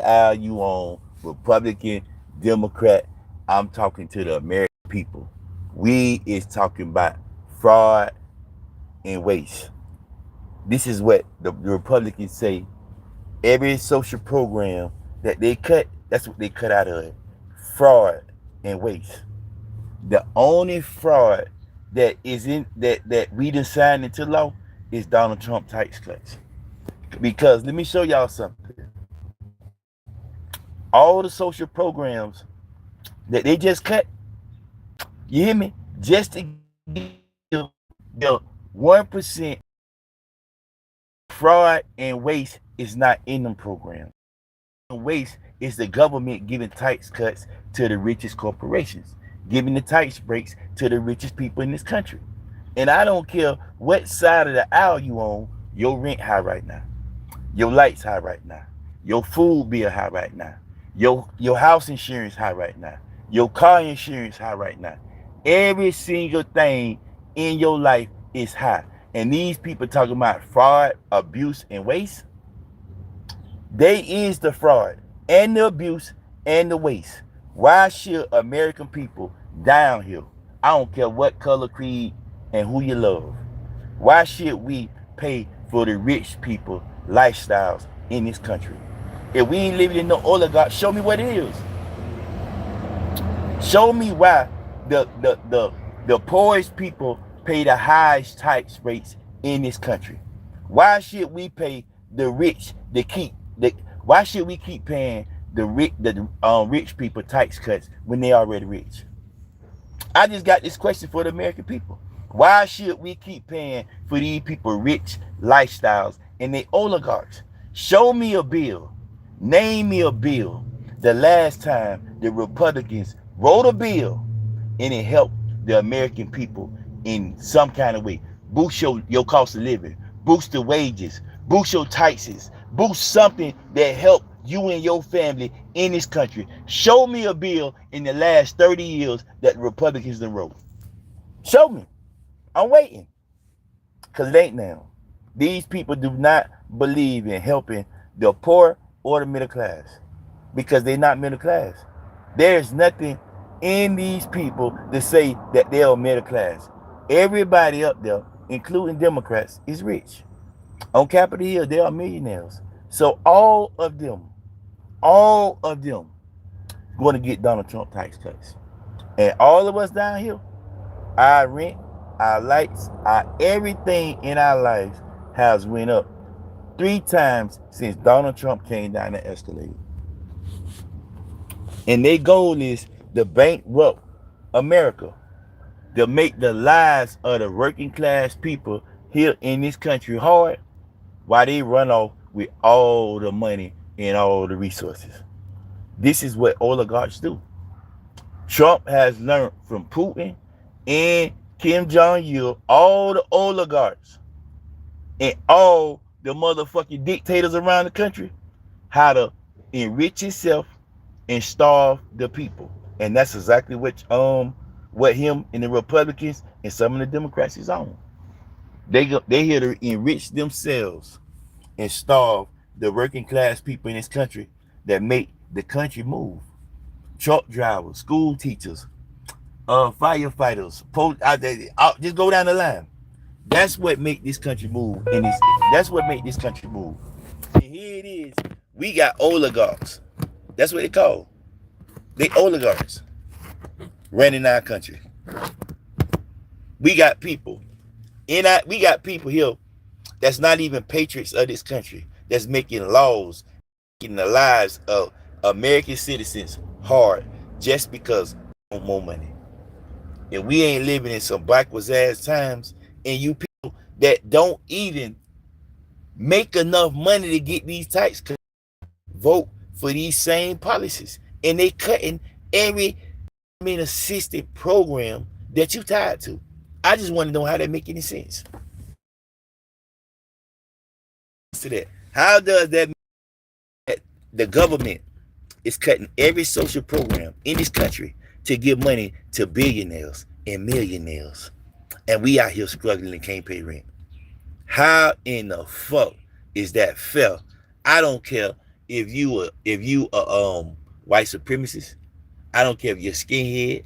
aisle you on, Republican, Democrat, I'm talking to the American people. We is talking about fraud and waste. This is what the Republicans say. Every social program that they cut, that's what they cut out of it. Fraud and waste. The only fraud that is in that we done signed into law is Donald Trump tax cuts. Because let me show y'all something. All the social programs that they just cut, you hear me? Just to give the 1% fraud and waste is not in them programs. Waste is the government giving tax cuts to the richest corporations, giving the tax breaks to the richest people in this country. And I don't care what side of the aisle you on, your rent high right now, your lights high right now, your food bill high right now, your house insurance high right now, your car insurance high right now. Every single thing in your life is high. And these people talking about fraud, abuse, and waste, they is the fraud and the abuse and the waste. Why should American people downhill? I don't care what color, creed, and who you love. Why should we pay for the rich people lifestyles in this country? If we ain't living in no oligarch, show me what it is. Show me why the poorest people pay the highest tax rates in this country. Why should we pay the rich to keep why should we keep paying the rich people tax cuts when they already rich? I just got this question for the American people. Why should we keep paying for these people rich lifestyles and they oligarchs? Show me a bill. Name me a bill the last time the Republicans wrote a bill and it helped the American people in some kind of way. Boost your cost of living, boost the wages, boost your taxes, boost something that helped you and your family in this country. Show me a bill in the last 30 years that the Republicans done wrote. Show me. I'm waiting. Because it ain't now. These people do not believe in helping the poor or the middle class because they're not middle class. There's nothing in these people to say that they are middle class. Everybody up there, including Democrats, is rich. On Capitol Hill, they are millionaires. So all of them going to get Donald Trump tax cuts. And all of us down here, our rent, our lights, our everything in our lives has went up 3 times since Donald Trump came down the escalator. And their goal is to bankrupt America, to make the lives of the working class people here in this country hard while they run off with all the money and all the resources. This is what oligarchs do. Trump has learned from Putin and Kim Jong-il, all the oligarchs and all the motherfucking dictators around the country, how to enrich himself and starve the people. And that's exactly what him and the Republicans and some of the Democrats is on. They here to enrich themselves and starve the working class people in this country that make the country move. Truck drivers, school teachers, firefighters, just go down the line. That's what make this country move, and that's what make this country move. And here it is. We got oligarchs. That's what they call. They oligarchs running our country. We got people we got people here that's not even patriots of this country, that's making laws, making the lives of American citizens hard just because they want more money. And we ain't living in some backwards ass times, and you people that don't even make enough money to get these tax cuts vote for these same policies, and they cutting every assisted program that you tied to. I just want to know how that make any sense. To that, how does that mean that the government is cutting every social program in this country to give money to billionaires and millionaires, and we out here struggling and can't pay rent? How in the fuck is that fair? I don't care if you a white supremacist. I don't care if you're skinhead.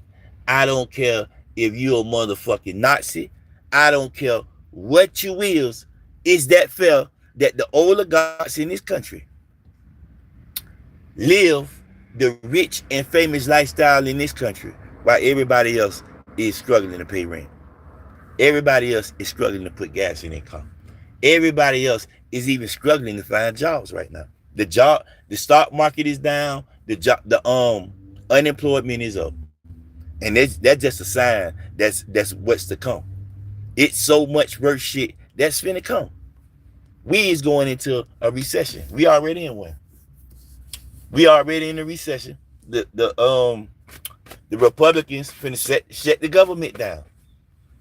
I don't care if you're a motherfucking Nazi. I don't care what you is. Is that fair that the oligarchs in this country live the rich and famous lifestyle in this country while everybody else is struggling to pay rent? Everybody else is struggling to put gas in their car. Everybody else is even struggling to find jobs right now. The stock market is down. The unemployment is up, and that's just a sign that's what's to come. It's so much worse shit that's finna come. We is going into a recession. We already in one. We already in a recession. The Republicans finna shut the government down.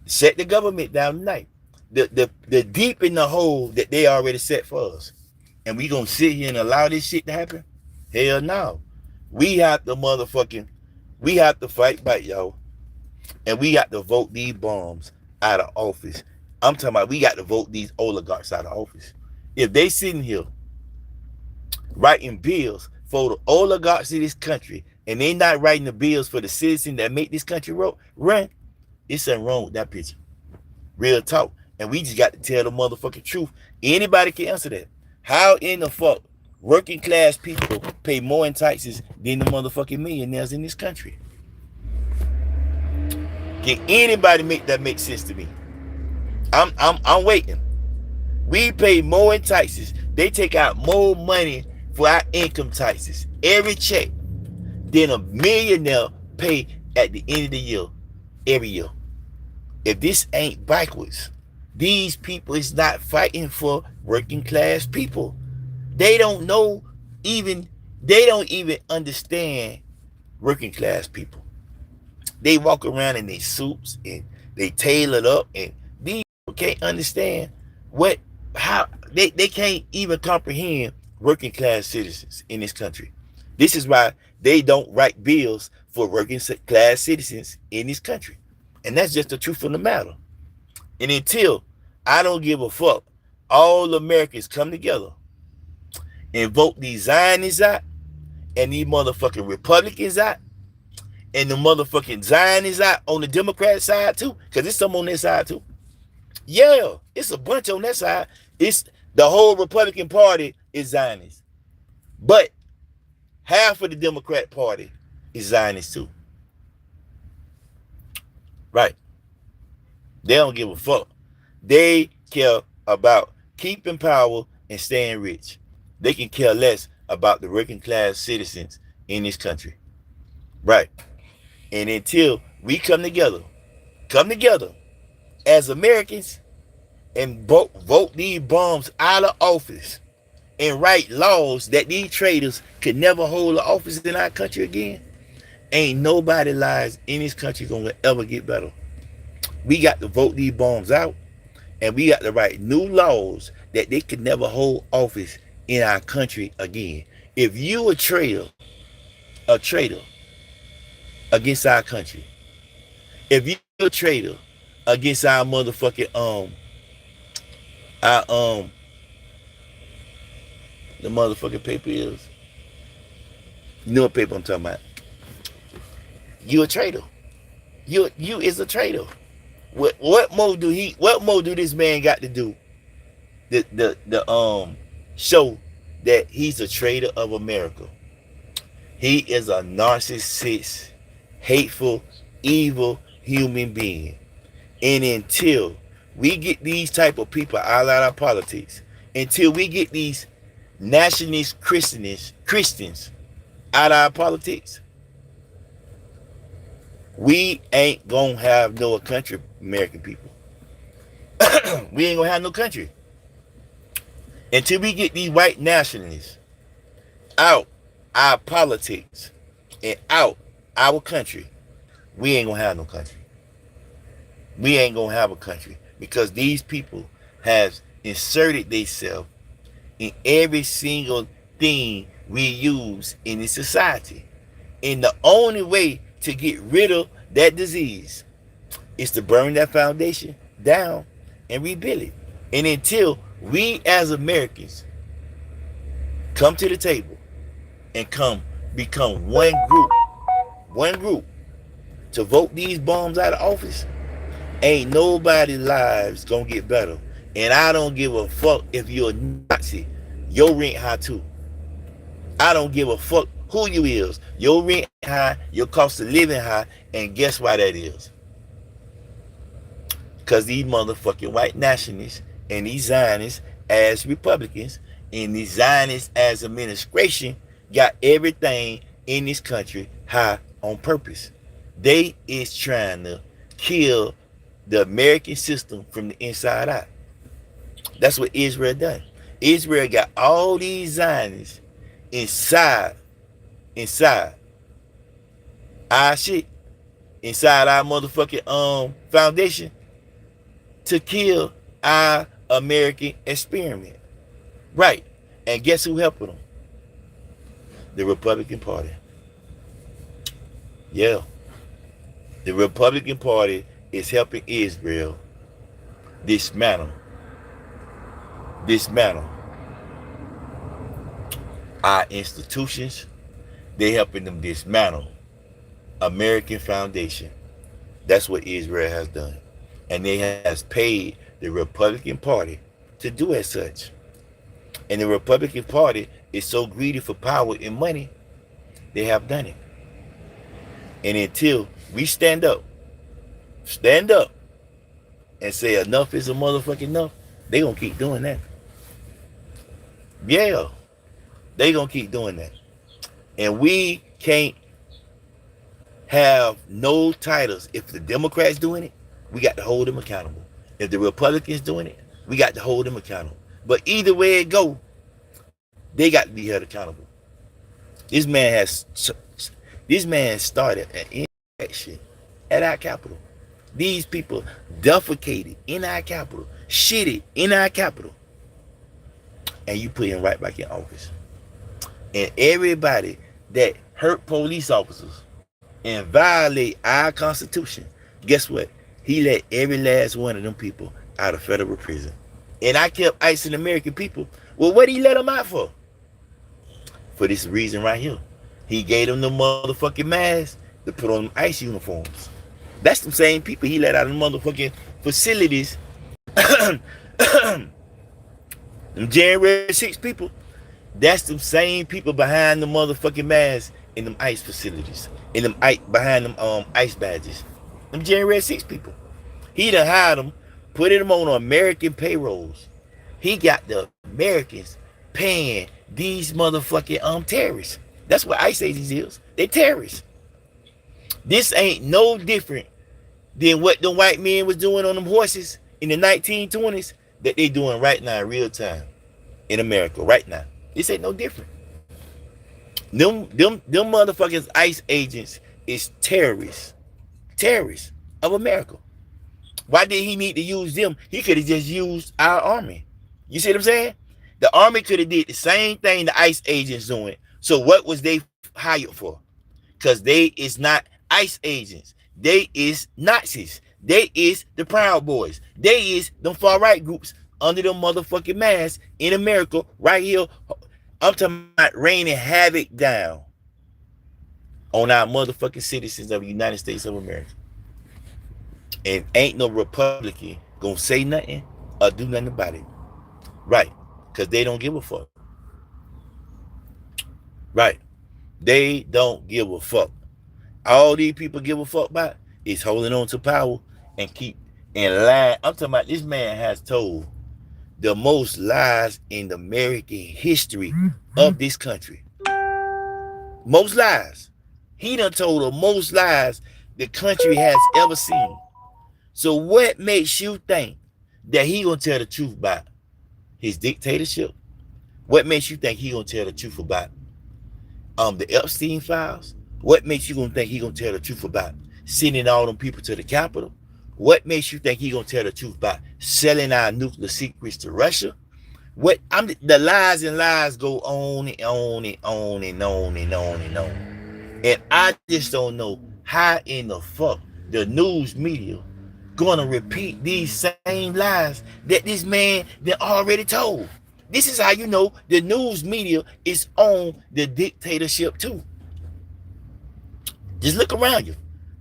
Shut the government down tonight. The deep in the hole that they already set for us. And we gonna sit here and allow this shit to happen? Hell no. We have to fight back, y'all. And we got to vote these bombs out of office. I'm talking about we got to vote these oligarchs out of office. If they sitting here writing bills for the oligarchs of this country and they not writing the bills for the citizens that make this country run, it's something wrong with that picture. Real talk. And we just got to tell the motherfucking truth. Anybody can answer that. How in the fuck working class people pay more in taxes than the motherfucking millionaires in this country? Can anybody make that make sense to me? I'm waiting. We pay more in taxes. They take out more money for our income taxes every check than a millionaire pay at the end of the year every year. If this ain't backwards, these people is not fighting for working class people. They don't even understand working class people. They walk around in their suits and they tailored up, and these people can't understand how they can't even comprehend working class citizens in this country. This is why they don't write bills for working class citizens in this country. And that's just the truth of the matter. And until I don't give a fuck, all Americans come together and vote these Zionists out and these motherfucking Republicans out and the motherfucking Zionists out on the Democrat side too, because it's some on their side too. Yeah, it's a bunch on that side. It's the whole Republican Party is Zionist. But half of the Democrat Party is Zionist too. Right. They don't give a fuck. They care about keeping power and staying rich. They can care less about the working class citizens in this country. Right. And until we come together as Americans and vote these bombs out of office and write laws that these traitors could never hold an office in our country again, ain't nobody lives in this country gonna ever get better. We got to vote these bombs out, and we got to write new laws that they could never hold office in our country again. If you a traitor against our country, if you a traitor against our motherfucking the motherfucking paper is, you know what paper I'm talking about? You a traitor. You is a traitor. What more do this man got to do? The show that he's a traitor of America. He is a narcissist, hateful, evil human being. And until we get these type of people out of our politics, until we get these nationalist Christians out of our politics, we ain't gonna have no country, American people. We ain't gonna have no country. Until we get these white nationalists out our politics and out our country, we ain't gonna have no country. We ain't gonna have a country because these people have inserted themselves in every single thing we use in this society. And the only way to get rid of that disease is to burn that foundation down and rebuild it. And until we as Americans come to the table and come become one group to vote these bums out of office, ain't nobody's lives gonna get better. And I don't give a fuck if you're a Nazi. Your rent high too. I don't give a fuck who you is. Your rent high, your cost of living high, and guess why that is? Because these motherfucking white nationalists and these Zionists as Republicans and these Zionists as administration got everything in this country high on purpose. They is trying to kill the American system from the inside out. That's what Israel done. Israel got all these Zionists inside our shit, inside our motherfucking foundation to kill our American experiment. Right. And guess who helping them? The Republican Party. Yeah. The Republican Party is helping Israel dismantle our institutions. They helping them dismantle American foundation. That's what Israel has done. And they has paid the Republican Party to do as such. And the Republican Party is so greedy for power and money, they have done it. And until we stand up and say enough is a motherfucking enough, they gonna keep doing that. Yeah, they gonna keep doing that. And we can't have no titles. If the Democrats doing it, we got to hold them accountable. If the Republicans doing it, we got to hold them accountable. But either way it go, they got to be held accountable. This man started an insurrection at our capital. These people defecated in our capital, shitted in our capital, and you put him right back in office. And everybody that hurt police officers and violate our Constitution, guess what? He let every last one of them people out of federal prison. And I kept icing American people. Well, what did he let them out for? For this reason right here. He gave them the motherfucking masks to put on them ICE uniforms. That's the same people he let out of the motherfucking facilities. Them January 6 people. That's the same people behind the motherfucking masks in them ICE facilities. In them behind them ICE badges. Them January 6 people. He done hired them, put them on American payrolls. He got the Americans paying these motherfucking terrorists. That's what ICE agents is. They terrorists. This ain't no different than what the white men was doing on them horses in the 1920s that they doing right now in real time in America right now. This ain't no different. Them motherfuckers ICE agents is terrorists. Terrorists of America. Why did he need to use them? He could have just used our army. You see what I'm saying? The army could have did the same thing the ICE agents doing. So what was they hired for? Because they is not ICE agents. They is Nazis. They is the Proud Boys. They is them far right groups under them motherfucking masks in America right here. I'm talking about raining havoc down on our motherfucking citizens of the United States of America. And ain't no Republican gonna say nothing or do nothing about it. Right. Because they don't give a fuck. Right. They don't give a fuck. All these people give a fuck about is holding on to power and keep in line. I'm talking about this man has told the most lies in American history of this country. Most lies. He done told the most lies the country has ever seen. So what makes you think that he gonna tell the truth about his dictatorship? What makes you think he gonna tell the truth about the Epstein files? What makes you gonna think he gonna tell the truth about sending all them people to the Capitol? What makes you think he gonna tell the truth about selling our nuclear secrets to Russia? The lies and lies go on and on and on and on and on and on. And I just don't know how in the fuck the news media gonna repeat these same lies that this man that already told. This is how you know the news media is on the dictatorship too. Just look around you.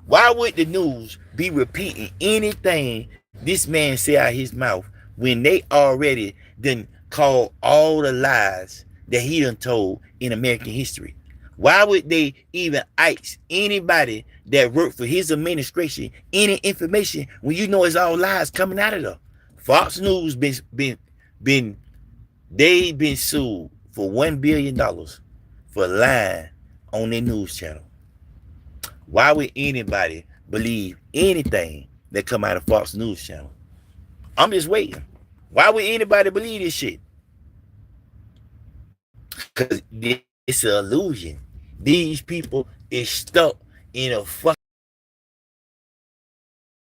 Why would the news be repeating anything this man say out his mouth when they already done called all the lies that he done told in American history? Why would they even ask anybody that worked for his administration any information when you know it's all lies coming out of there? Fox News been they've been sued for $1 billion for lying on their news channel. Why would anybody believe anything that come out of Fox News channel? I'm just waiting. Why would anybody believe this shit? Because it's an illusion. These people is stuck in a fucking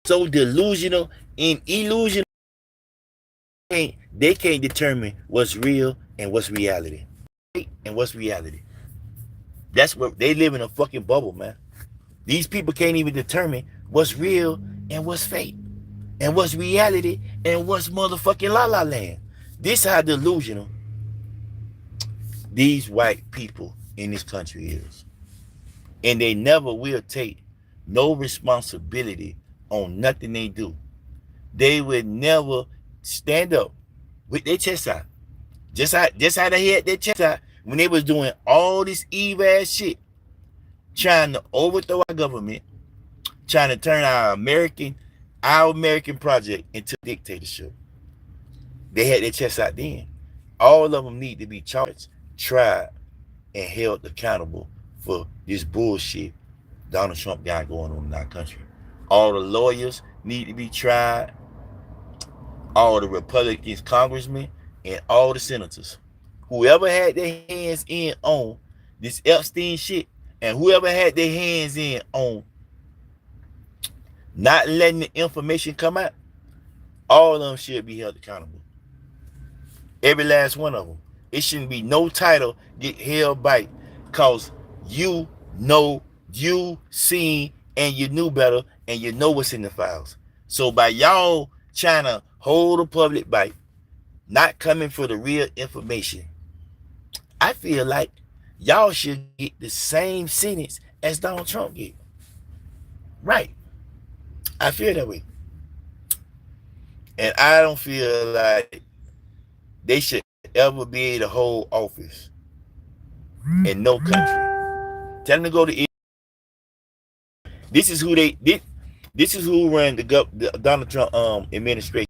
so delusional and illusional. They can't determine what's real and what's reality. And what's reality. That's what they live in, a fucking bubble, man. These people can't even determine what's real and what's fake. And what's reality and what's motherfucking la la land. This how delusional these white people in this country is. And they never will take no responsibility on nothing they do. They would never stand up with their chest out. Just how they had their chest out when they was doing all this evil ass shit, trying to overthrow our government, trying to turn our American project into dictatorship. They had their chest out then. All of them need to be charged, tried, and held accountable for this bullshit Donald Trump got going on in our country. All the lawyers need to be tried. All the Republicans, congressmen, and all the senators. Whoever had their hands in on this Epstein shit, and whoever had their hands in on not letting the information come out, all of them should be held accountable. Every last one of them. It shouldn't be no title get held by because you know, you seen, and you knew better, and you know what's in the files. So by y'all trying to hold the public back, not coming for the real information, I feel like y'all should get the same sentence as Donald Trump get. Right. I feel that way. And I don't feel like they should ever be able to hold office in no country. Tell them to go to Israel. This is who ran the Donald Trump administration.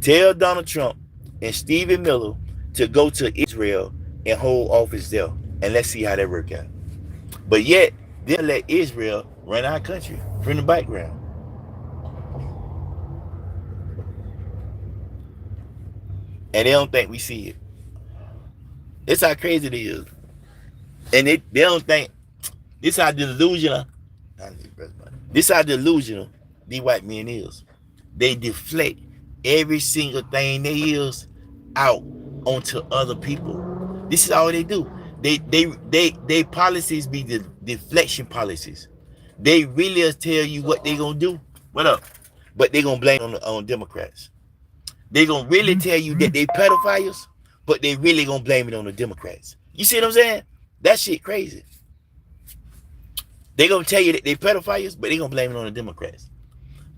Tell Donald Trump and Stephen Miller to go to Israel and hold office there, and let's see how that work out. But yet they'll let Israel run our country from the background. And they don't think we see it. It's how crazy it is. And they don't think this how delusional. This how delusional these white men is. They deflect every single thing they is out onto other people. This is all they do. They policies be the deflection policies. They really tell you what they gonna do. What up? But they gonna blame on Democrats. They gonna really tell you that they pedophiles, but they really gonna blame it on the Democrats. You see what I'm saying? That shit crazy. They gonna tell you that they pedophiles, but they gonna blame it on the Democrats.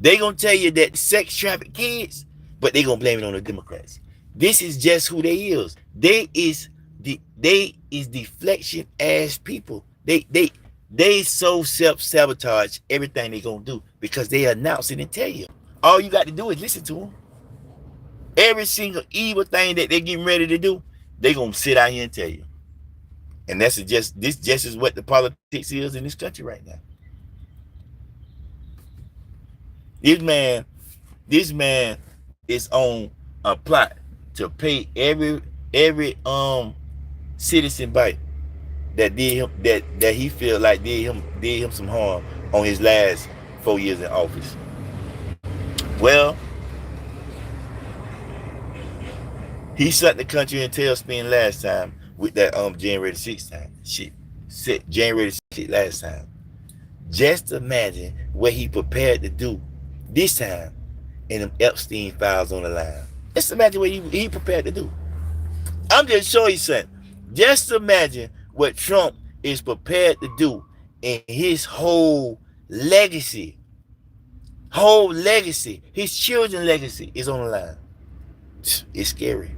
They gonna tell you that sex traffic kids, but they gonna blame it on the Democrats. This is just who they is. They is deflection ass people. They so self-sabotage everything they gonna do because they announce it and tell you. All you got to do is listen to them. Every single evil thing that they getting ready to do, they gonna sit out here and tell you. And this just is what the politics is in this country right now. This man is on a plot to pay every citizen back that did him that he feel like did him some harm on his last 4 years in office. Well, he shut the country in tailspin last time with that January 6th time shit. January 6th last time. Just imagine what he prepared to do this time in them Epstein files on the line. Just imagine what he prepared to do. I'm just showing you something. Just imagine what Trump is prepared to do in his whole legacy, his children's legacy is on the line. It's scary.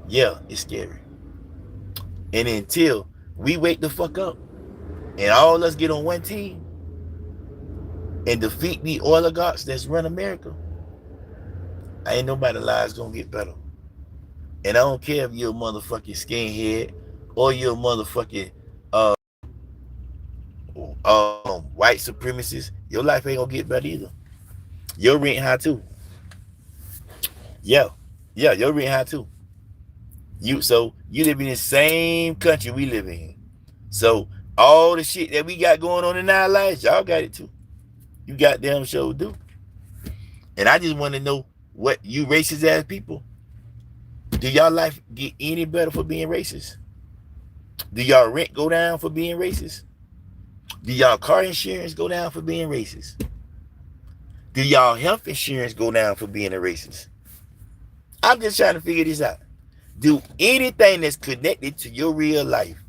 Yeah, it's scary. And until we wake the fuck up and all of us get on one team and defeat the oligarchs that's run America, ain't nobody's lives gonna get better. And I don't care if you're a motherfucking skinhead or you're a motherfucking white supremacist. Your life ain't gonna get better either. Your rent high too. Yeah, yeah, your rent high too. You live in the same country we live in. So all the shit that we got going on in our lives, y'all got it too. You goddamn sure do. And I just want to know what you racist ass people. Do y'all life get any better for being racist? Do y'all rent go down for being racist? Do y'all car insurance go down for being racist? Do y'all health insurance go down for being a racist? I'm just trying to figure this out. Do anything that's connected to your real life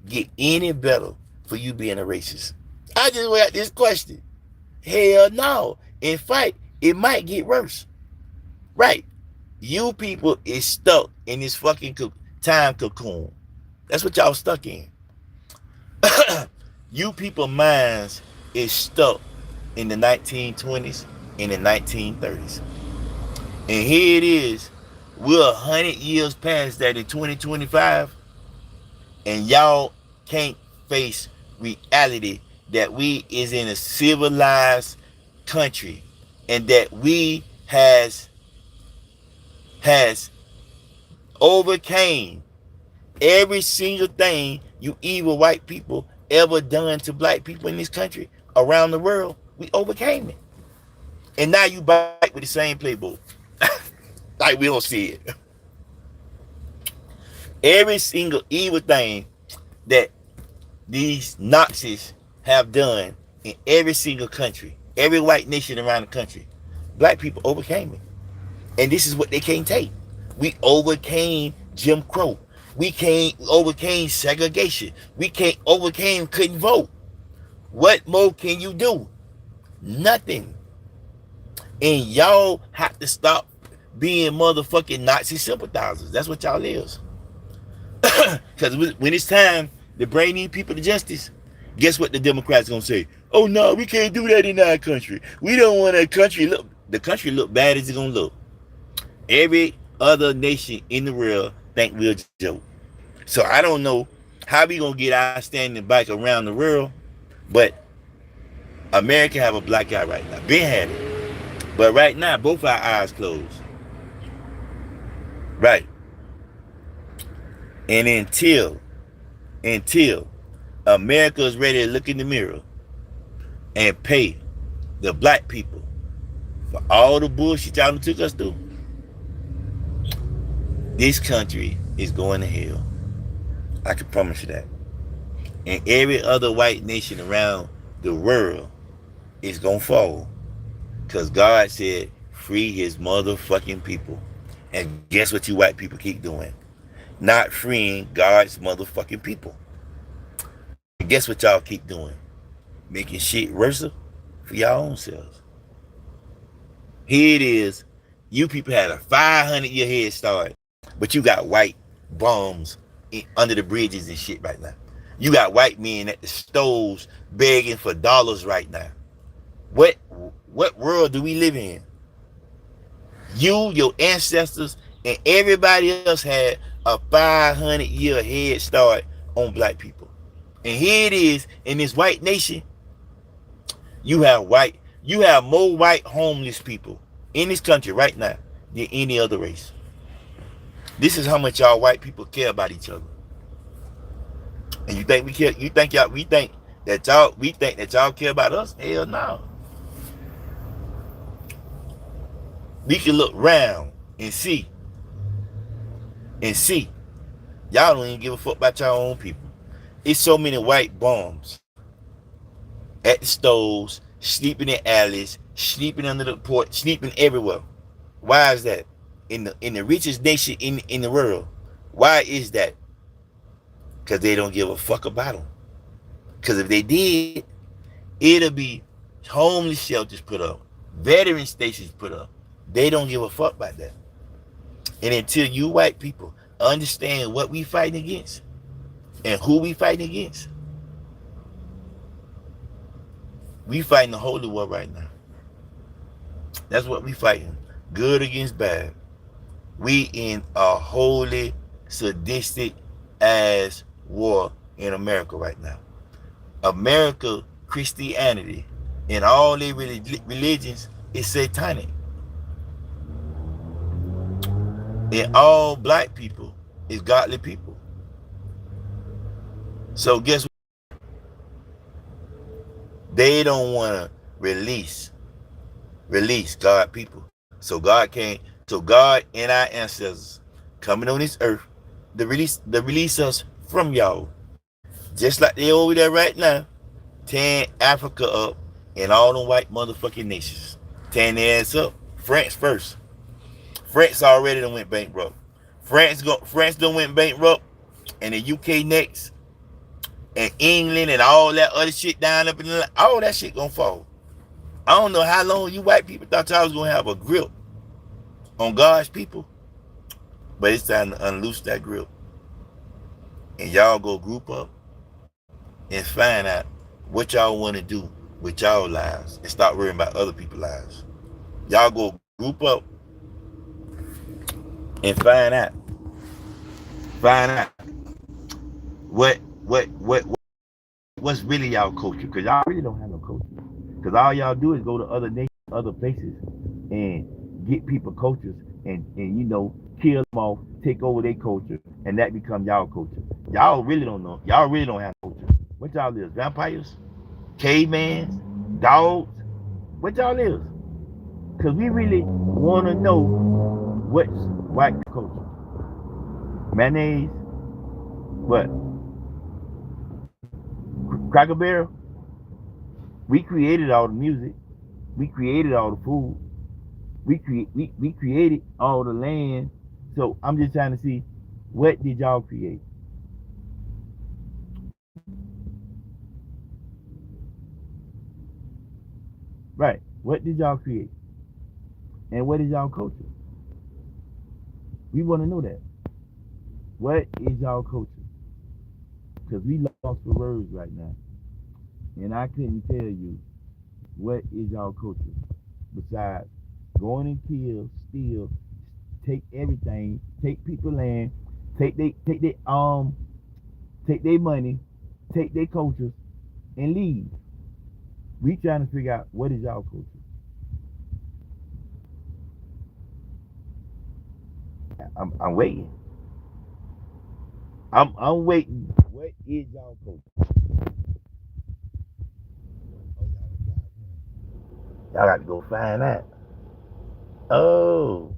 get any better for you being a racist? I just got this question. Hell no. In fact, it might get worse. Right. You people is stuck in this fucking time cocoon. That's what y'all stuck in. You people minds is stuck in the 1920s and the 1930s. And here it is. We're 100 years past that in 2025. And y'all can't face reality that we is in a civilized country and that we has overcame every single thing you evil white people ever done to black people in this country around the world. We overcame it. And now you bite with the same playbook. Like we don't see it. Every single evil thing that these Nazis have done in every single country, every white nation around the country, black people overcame it. And this is what they can't take. We overcame Jim Crow. We overcame segregation. We couldn't vote. What more can you do? Nothing. And y'all have to stop being motherfucking Nazi sympathizers. That's what y'all is. Because when it's time to bring these people to justice, guess what the Democrats gonna say? Oh no, we can't do that in our country. We don't want our country the country look bad as it's gonna look. Every other nation in the world think we're a joke. So I don't know how we gonna get our standing back around the world, but America have a black eye right now. Been had it. But right now, both our eyes closed. Right. And until America is ready to look in the mirror and pay the black people for all the bullshit y'all took us through, this country is going to hell. I can promise you that. And every other white nation around the world is going to fall. Because God said, free his motherfucking people. And guess what you white people keep doing? Not freeing God's motherfucking people. And guess what y'all keep doing? Making shit worse for y'all own selves. Here it is. You people had a 500-year head start, but you got white bums under the bridges and shit right now. You got white men at the stoves begging for dollars right now. What world do we live in? You, your ancestors, and everybody else had a 500-year head start on black people. And here it is in this white nation. You have more white homeless people in this country right now than any other race. This is how much y'all white people care about each other. And you think we care? We think that y'all care about us? Hell no. We can look round and see. Y'all don't even give a fuck about your own people. It's so many white bums at the stoves, sleeping in alleys, sleeping under the porch, sleeping everywhere. Why is that? in the richest nation in the world. Why is that? Because they don't give a fuck about them. Because if they did, it'll be homeless shelters put up, veteran stations put up. They don't give a fuck about that. And until you white people understand what we fighting against and who we fighting against, we fighting the holy war right now. That's what we fighting. Good against bad. We in a holy, sadistic ass war in America right now. America, Christianity, and all their religions is satanic. And all black people is godly people. So guess what? They don't want to release God people. So God and our ancestors coming on this earth to release us from y'all. Just like they over there right now, tearing Africa up and all them white motherfucking nations. Tearing their ass up. France first. France already done went bankrupt. France done went bankrupt, and the UK next, and England and all that other shit down up in the all that shit gonna fall. I don't know how long you white people thought y'all was gonna have a grip on God's people, but it's time to unloose that grip. And y'all go group up and find out what y'all want to do with y'all lives and start worrying about other people's lives. Y'all go group up and find out what what's really y'all culture, because y'all really don't have no culture. Because all y'all do is go to other nations, other places, and get people cultures and kill them off, take over their culture, and that becomes y'all culture. Y'all really don't know. Y'all really don't have culture. What y'all is? Vampires? Cavemans? Dogs? What y'all is? Because we really want to know what's white culture. Mayonnaise? What? Cracker Barrel? We created all the music. We created all the food. We created all the land. So I'm just trying to see, what did y'all create? Right. What did y'all create? And what is y'all culture? We want to know that. What is y'all culture? Because we lost for words right now. And I couldn't tell you what is y'all culture besides going and kill, steal, take everything, take people land, take their money, take their cultures, and leave. We trying to figure out what is y'all culture. I'm waiting. I'm waiting. What is y'all culture? Y'all got to go find that. Oh,